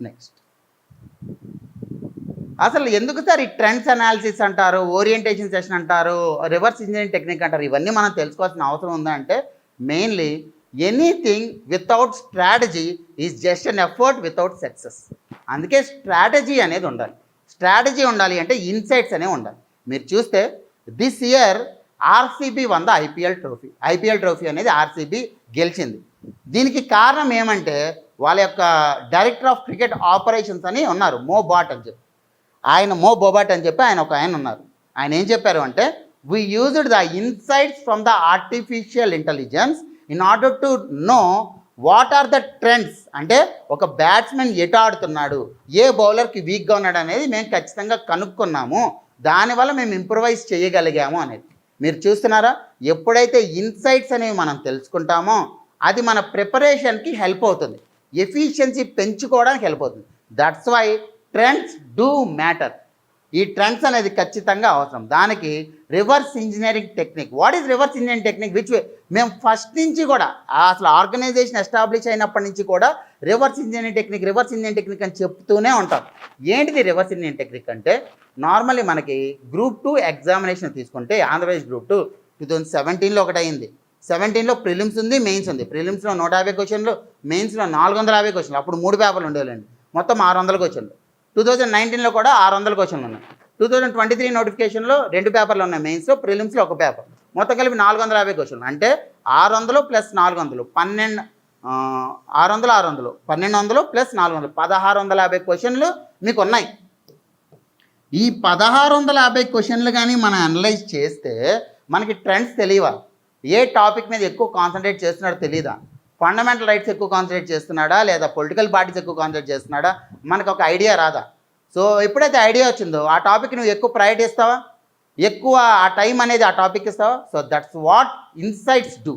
Next అసలు ఎందుకు sir ఈ ట్రెండ్స్ అనాలిసిస్ అంటారు, ఓరియంటేషన్ సెషన్ అంటారు, రివర్స్ ఇంజనీరింగ్ టెక్నిక్ అంటారు, ఇవన్నీ మనం తెలుసుకోవాల్సిన అవసరం ఉందా అంటే mainly anything without strategy is just an effort without success. అందుకే స్ట్రాటజీ అనేది ఉండాలి. స్ట్రాటజీ ఉండాలి అంటే ఇన్సైట్స్ అనేవి ఉండాలి. మీరు చూస్తే this year RCB one the IPL trophy అనేది ఆర్సీబీ గెలిచింది. దీనికి కారణం ఏమంటే వాళ్ళ యొక్క డైరెక్టర్ ఆఫ్ క్రికెట్ ఆపరేషన్స్ అని ఉన్నారు, మో బోబాట్ అని చెప్పి ఆయన ఉన్నారు. ఆయన ఏం చెప్పారు అంటే we used the insights from the artificial intelligence in order to know what are the trends. అంటే ఒక బ్యాట్స్మెన్ ఎటు ఆడుతున్నాడు, ఏ బౌలర్కి వీక్గా ఉన్నాడు అనేది మేము ఖచ్చితంగా కనుక్కున్నాము, దానివల్ల మేము ఇంప్రూవైజ్ చేయగలిగాము అనేది. మీరు చూస్తున్నారా, ఎప్పుడైతే ఇన్సైట్స్ అనేవి మనం తెలుసుకుంటామో అది మన ప్రిపరేషన్కి హెల్ప్ అవుతుంది, ఎఫిషియన్సీ పెంచుకోవడానికి హెల్ప్ అవుతుంది. That's why trends do matter. ఈ ట్రెండ్స్ అనేది ఖచ్చితంగా అవసరం. దానికి reverse engineering technique. What is reverse engineering technique? Which మేము ఫస్ట్ నుంచి కూడా అసలు ఆర్గనైజేషన్ ఎస్టాబ్లిష్ అయినప్పటి నుంచి కూడా రివర్స్ ఇంజనీరింగ్ టెక్నిక్ అని చెప్తూనే ఉంటాం. ఏంటిది రివర్స్ ఇంజనీరింగ్ టెక్నిక్ అంటే నార్మల్లీ మనకి గ్రూప్ 2 ఎగ్జామినేషన్ తీసుకుంటే ఆంధ్రప్రదేశ్ గ్రూప్ 2 2017లో ఒకటి అయింది. 17లో ప్రిలిమ్స్ ఉంది, మెయిన్స్ ఉంది. ప్రిలిమ్స్లో 150 క్వశ్చన్లు, మెయిన్స్లో 450 క్వశ్చన్లు. అప్పుడు 3 పేపర్లు ఉండేవాళ్ళండి, మొత్తం 600 క్వశ్చన్లు. 2019లో కూడా 600 క్వశ్చన్లు ఉన్నాయి. 2023 నోటిఫికేషన్లో 2 పేపర్లు ఉన్నాయి, మెయిన్స్లో, ప్రిలిమ్స్లో 1 పేపర్, మొత్తం కలిపి 450 క్వశ్చన్లు. అంటే 600 ప్లస్ 400 1200 ప్లస్ 400 1650 క్వశ్చన్లు మీకు ఉన్నాయి. ఈ 1650 క్వశ్చన్లు కానీ మనం అనలైజ్ చేస్తే మనకి ట్రెండ్స్ తెలియవా? ఏ టాపిక్ మీద ఎక్కువ కాన్సన్ట్రేట్ చేస్తున్నాడో తెలియదా? ఫండమెంటల్ రైట్స్ ఎక్కువ కాన్సన్ట్రేట్ చేస్తున్నాడా, లేదా పొలిటికల్ పార్టీస్ ఎక్కువ కాన్సన్ట్రేట్ చేస్తున్నాడా, మనకు ఒక ఐడియా రాదా? సో ఎప్పుడైతే ఐడియా వచ్చిందో ఆ టాపిక్ నువ్వు ఎక్కువ ప్రయారిటీ ఇస్తావా, ఎక్కువ ఆ టైం అనేది ఆ టాపిక్ ఇస్తావా? So that's what insights do.